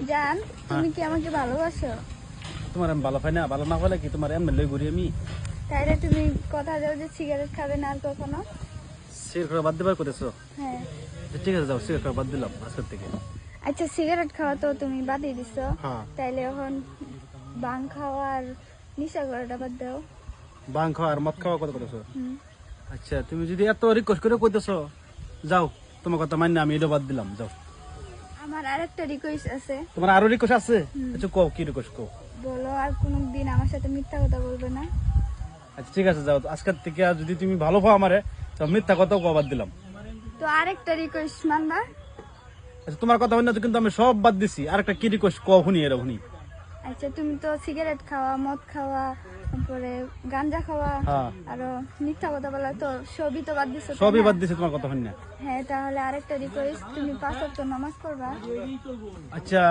জান, তুমি কি আমাকে ভালোবাসো? তোমার আমি ভালো পাই না, ভালো না পাইলে কি তোমার এমনি লই ঘুরি আমি? তাইলে তুমি কথা দাও যে সিগারেট খাবে না আর কখনো। সিগারেট খাওয়া বাদ দিবার করেছো? হ্যাঁ। ঠিক আছে, যাও, সিগারেট খাওয়া বাদ দিলাম আজকের থেকে। আচ্ছা, সিগারেট খাওয়া তো তুমি বাদই দিছো, হ্যাঁ। তাইলে এখন ভাং খাওয়া আর নিশা করাটা বাদ দাও। ভাং খাওয়া আর মদ খাওয়া কথা করেছো? হুম। আচ্ছা, তুমি যদি এত রিকোয়েস্ট করে কইতেছো, যাও, তোমার কথা মান্য আমি এটা বাদ দিলাম, যাও। আমার আরেকটা রিকোয়েস্ট আছে। তোমার আরো রিকোয়েস্ট আছে? আচ্ছা, কও, কি রিকোয়েস্ট কও। বলো, আর কোনোদিন আমার সাথে মিথ্যা কথা বলবে না। আচ্ছা ঠিক আছে, যাও, আজকের থেকে আর যদি তুমি ভালো পাও আমারে, তো মিথ্যা কথাও কওয়া বাদ দিলাম। তো আরেকটা রিকোয়েস্ট মানবা? আচ্ছা, তোমার কথা হয় না কিন্তু আমি সব বাদ দিছি, আরেকটা কি রিকোয়েস্ট কও, শুনি এরা শুনি। আচ্ছা, তুমি তো সিগারেট খাওয়া, মদ খাওয়া, তারপরে গাঞ্জা খাওয়া, হ্যাঁ। আরো মিথ্যা কথা বলা, তো সবই তো বাদ দিছো, তাই সবই না? বাদ দিছি, তোমার কথা হয় না। হ্যাঁ, তাহলে আরেকটা রিকোয়েস্ট, তুমি 5 ওয়াক্ত নামাজ পড়বা। আচ্ছা।